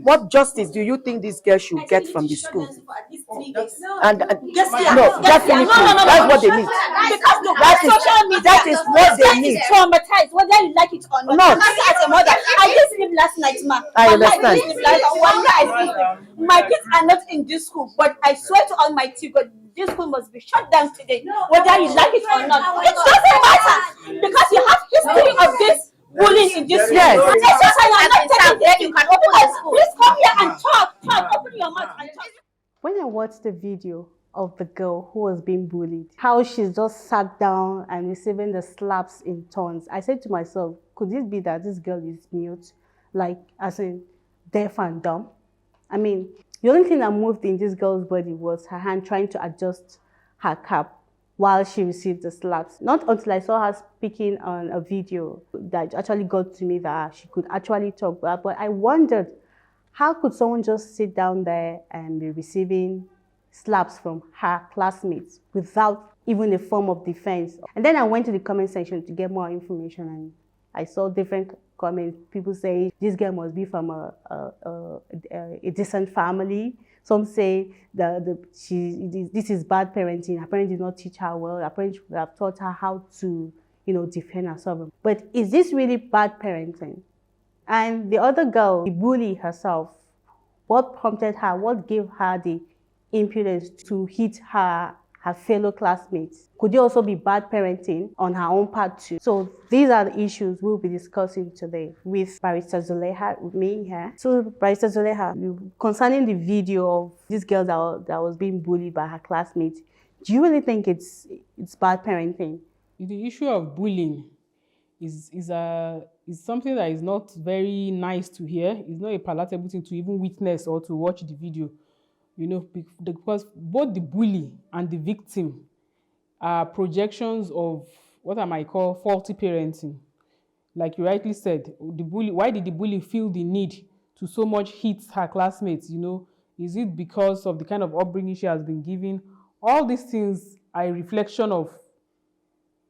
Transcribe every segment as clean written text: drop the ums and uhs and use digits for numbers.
What justice do you think this girl should get from the school? And no, definitely, that's what they need. Because look, social media, that is what they need. Traumatized, whether you like it or not. As a mother, I did sleep last night, ma. I understand. My kids are not in this school, but I swear to Almighty God, this school must be shut down today, whether you like it or not. It doesn't matter because you have history of this bullying in this school. Yes. It's just like I'm not taking this. You can open the school. Please come here and talk. Open your mouth and talk. When I watched the video of the girl who was being bullied, how she's just sat down and receiving the slaps in turns, I said to myself, could it be that this girl is mute, like as in deaf and dumb? I mean, the only thing that moved in this girl's body was her hand trying to adjust her cap while she received the slaps. Not until I saw her speaking on a video that actually got to me that she could actually talk. But I wondered, how could someone just sit down there and be receiving slaps from her classmates without even a form of defense? And then I went to the comment section to get more information, and I saw different comments. People say this girl must be from a decent family. Some say this is bad parenting. Her parents did not teach her well. Her parents would have taught her how to, defend herself. But is this really bad parenting? And the other girl, the bully herself, what prompted her? What gave her the impudence to hit her fellow classmates? Could it also be bad parenting on her own part too? So these are the issues we'll be discussing today with Barrister Zulekha, with me here. So Barrister Zulekha, concerning the video of this girl that was being bullied by her classmates, do you really think it's bad parenting? The issue of bullying is something that is not very nice to hear. It's not a palatable thing to even witness or to watch the video. Because both the bully and the victim are projections of what I might call faulty parenting. Like you rightly said, why did the bully feel the need to so much hit her classmates? Is it because of the kind of upbringing she has been given? All these things are a reflection of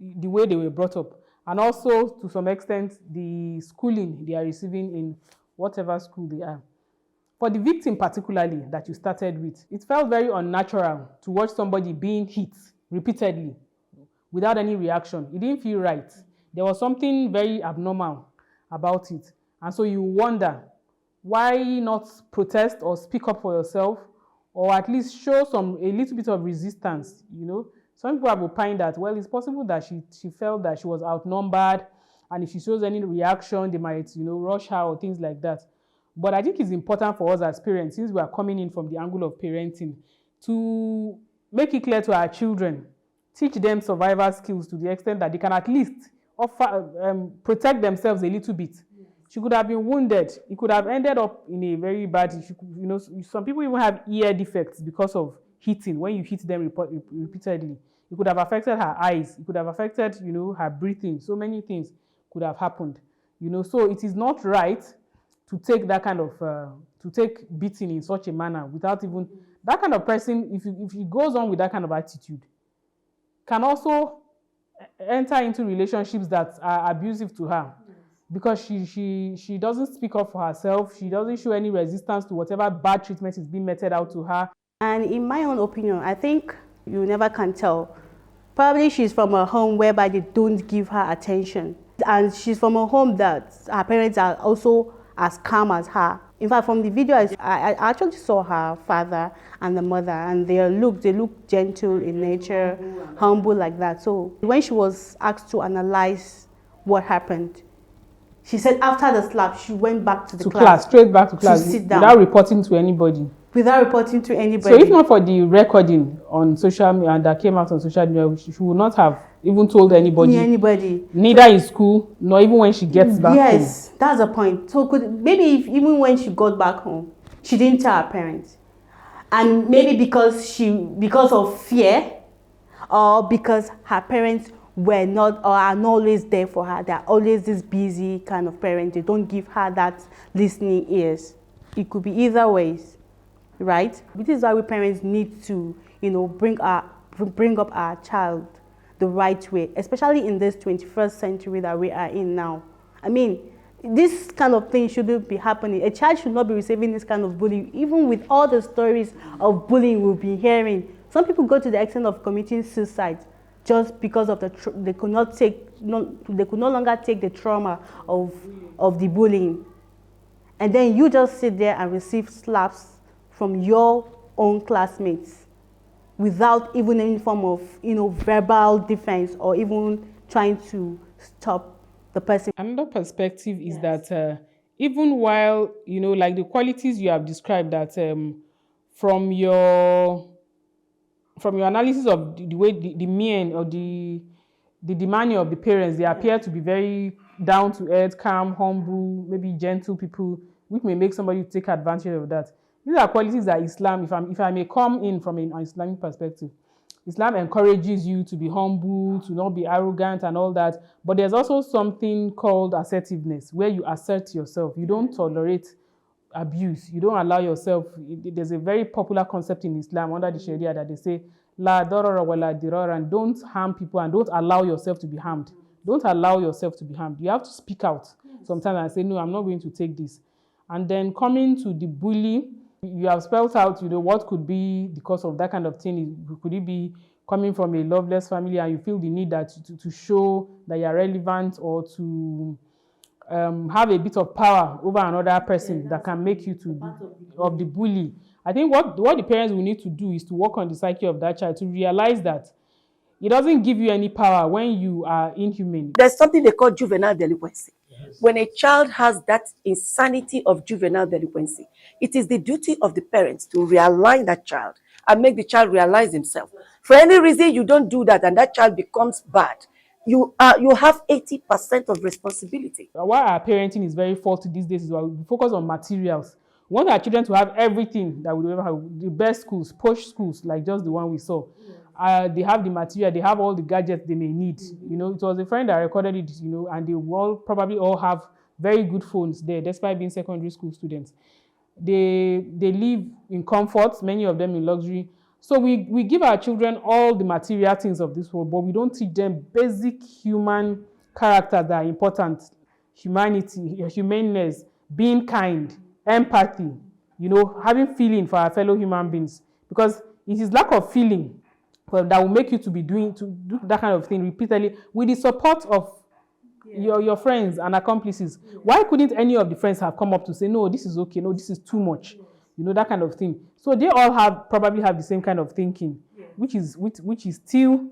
the way they were brought up, and also to some extent the schooling they are receiving in whatever school they are. For the victim particularly that you started with, it felt very unnatural to watch somebody being hit repeatedly without any reaction. It didn't feel right. There was something very abnormal about it. And so you wonder, why not protest or speak up for yourself, or at least show a little bit of resistance? Some people have opined that, well, it's possible that she felt that she was outnumbered, and if she shows any reaction, they might, rush her or things like that. But I think it's important for us as parents, since we are coming in from the angle of parenting, to make it clear to our children, teach them survival skills to the extent that they can at least protect themselves a little bit. She could have been wounded. It could have ended up in a very bad, some people even have ear defects because of hitting. When you hit them repeatedly, it could have affected her eyes. It could have affected, her breathing. So many things could have happened. So it is not right to take that kind of, to take beating in such a manner without even, that kind of person, if he goes on with that kind of attitude, can also enter into relationships that are abusive to her, because she doesn't speak up for herself. She doesn't show any resistance to whatever bad treatment is being meted out to her. And in my own opinion, I think you never can tell. Probably she's from a home whereby they don't give her attention. And she's from a home that her parents are also as calm as her. In fact, from the video, I actually saw her father and the mother, and they look gentle in nature, humble like that. So when she was asked to analyze what happened, she said after the slap, she went back to the class. Straight back to class, sit down. without reporting to anybody. So if not for the recording on social media, and that came out on social media, she would not have even told anybody. Neither in school, nor even when she gets back home. Yes, that's the point. So even when she got back home, she didn't tell her parents. And maybe because of fear, or because her parents were not or are not always there for her. They're always this busy kind of parent. They don't give her that listening ears. It could be either ways, right? This is why we parents need to, bring up our child the right way, especially in this 21st century that we are in now. I mean, this kind of thing shouldn't be happening. A child should not be receiving this kind of bullying, even with all the stories of bullying we'll be hearing. Some people go to the extent of committing suicide just because of they could no longer take the trauma of the bullying. And then you just sit there and receive slaps from your own classmates without even any form of, verbal defense or even trying to stop the person. Another perspective is that even while, like the qualities you have described, that from your analysis of the way the men or the demeanor of the parents, they appear to be very down to earth, calm, humble, maybe gentle people, which may make somebody take advantage of that. These are qualities that Islam, if I may come in from an Islamic perspective, Islam encourages you to be humble, to not be arrogant and all that. But there's also something called assertiveness, where you assert yourself. You don't tolerate abuse. You don't allow yourself. There's a very popular concept in Islam under the Sharia that they say, La darara wa la dirara, and don't harm people and don't allow yourself to be harmed. Don't allow yourself to be harmed. You have to speak out sometimes and say, no, I'm not going to take this. And then coming to the bully, you have spelled out, what could be the cause of that kind of thing. Could it be coming from a loveless family and you feel the need that to show that you're relevant or to have a bit of power over another person that can make you of the bully. I think what the parents will need to do is to work on the psyche of that child to realize that it doesn't give you any power when you are inhumane. There's something they call juvenile delinquency. Yes. When a child has that insanity of juvenile delinquency, it is the duty of the parents to realign that child and make the child realize himself. For any reason you don't do that and that child becomes bad, you have 80% of responsibility. Why our parenting is very faulty these days is why we focus on materials. We want our children to have everything that we ever have, the best schools, posh schools, like just the one we saw. They have the material, they have all the gadgets they may need. It was a friend that recorded it, and they will probably all have very good phones there, despite being secondary school students. They live in comfort, many of them in luxury. So we give our children all the material things of this world, but we don't teach them basic human characters that are important. Humanity, humaneness, being kind, empathy, having feeling for our fellow human beings. Because it is lack of feeling that will make you to do that kind of thing repeatedly with the support of your friends and accomplices. Why couldn't any of the friends have come up to say, no, this is okay, no, this is too much, that kind of thing. So they all probably have the same kind of thinking, which is still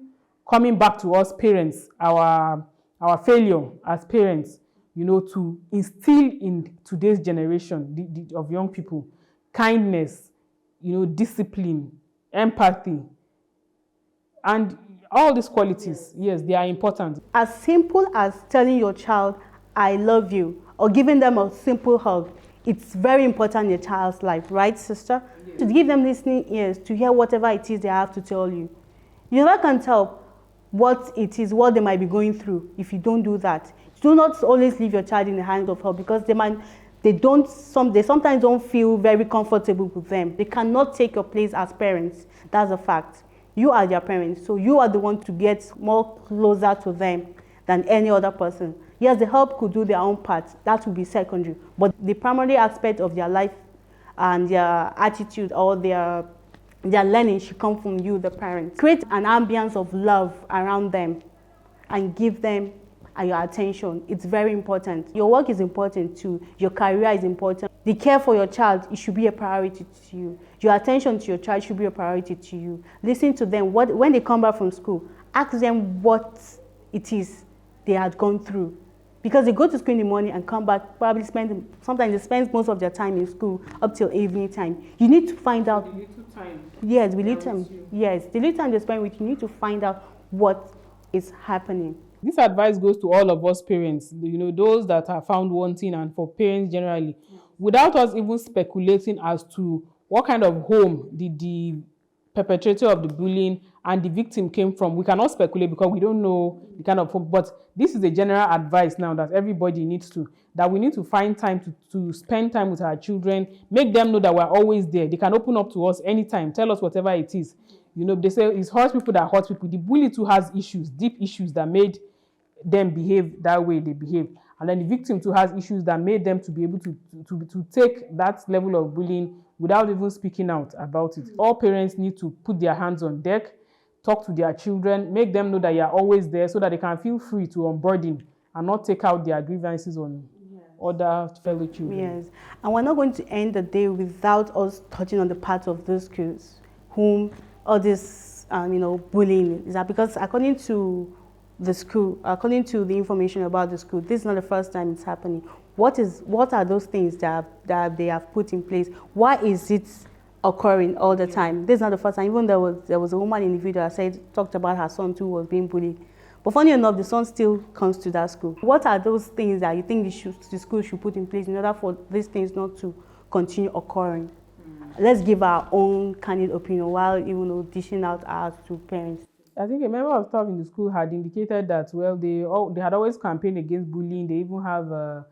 coming back to us parents, our failure as parents, to instill in today's generation of young people kindness, discipline, empathy, and all these qualities. Yes, they are important. As simple as telling your child, I love you, or giving them a simple hug, it's very important in a child's life, right, sister? Yes. To give them listening ears to hear whatever it is they have to tell you. You never can tell what it is, what they might be going through if you don't do that. Do not always leave your child in the hands of help, because they sometimes don't feel very comfortable with them. They cannot take your place as parents. That's a fact. You are their parents, so you are the one to get more closer to them than any other person. Yes, the help could do their own part. That would be secondary. But the primary aspect of their life and their attitude or their learning should come from you, the parents. Create an ambience of love around them and give them your attention. It's very important. Your work is important too. Your career is important. The care for your child, it should be a priority to you. Your attention to your child should be a priority to you. Listen to them. When they come back from school, ask them what it is they had gone through. Because they go to school in the morning and come back, sometimes they spend most of their time in school up till evening time. You need to find out. The little time. Yes, the little time they spend with you, you need to find out what is happening. This advice goes to all of us parents, those that are found wanting, and for parents generally. Without us even speculating as to what kind of home did the perpetrator of the bullying and the victim came from, we cannot speculate because we don't know the kind of home. But this is a general advice now that everybody needs that we need to find time to spend time with our children, make them know that we're always there. They can open up to us anytime, tell us whatever it is. They say it's hurt people that hurt people. The bully too has issues, deep issues that made them behave that way they behave. And then the victim too has issues that made them to be able to take that level of bullying without even speaking out about it. All parents need to put their hands on deck, talk to their children, make them know that you are always there so that they can feel free to unburden and not take out their grievances on other fellow children. Yes, and we're not going to end the day without us touching on the part of those schools whom all this, bullying is that, because according to the school, according to the information about the school, this is not the first time it's happening. What are those things that they have put in place? Why is it occurring all the time? This is not the first time. Even there was a woman in the video that talked about her son too was being bullied. But funny enough, the son still comes to that school. What are those things that you think the school should put in place in order for these things not to continue occurring? Let's give our own candid opinion while dishing out ours to parents. I think a member of staff in the school had indicated that, well, they had always campaigned against bullying. They even have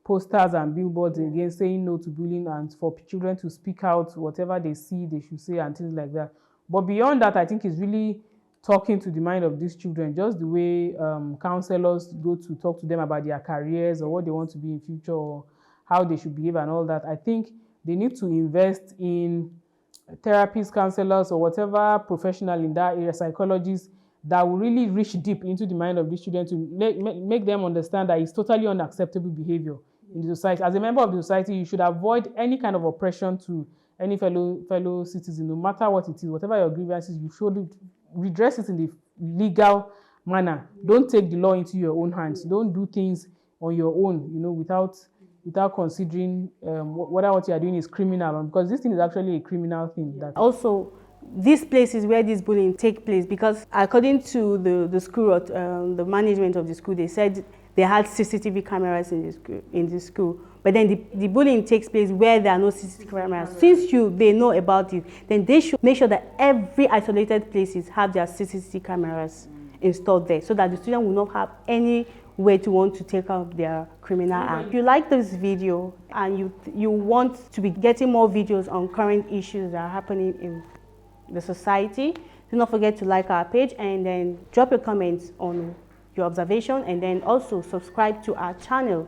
posters and billboards against saying no to bullying and for children to speak out, whatever they see, they should say, and things like that. But beyond that, I think it's really talking to the mind of these children, just the way counselors go to talk to them about their careers or what they want to be in future or how they should behave and all that. I think they need to invest in therapists, counselors, or whatever professional in that area, psychologists, that will really reach deep into the mind of these children to make them understand that it's totally unacceptable behavior in the society. As a member of the society, you should avoid any kind of oppression to any fellow citizen, no matter what it is, whatever your grievances, you should redress it in the legal manner. Don't take the law into your own hands. Don't do things on your own, without considering whether what you are doing is criminal, because this thing is actually a criminal thing. Also, these places where this bullying take place, because according to the school, the management of the school, they said they had CCTV cameras in the school. But then the bullying takes place where there are no CCTV cameras. Since they know about it, then they should make sure that every isolated places have their CCTV cameras installed there, so that the student will not have any way to want to take out their criminal act. If you like this video and you want to be getting more videos on current issues that are happening in the society, do not forget to like our page and then drop your comments on your observation, and then also subscribe to our channel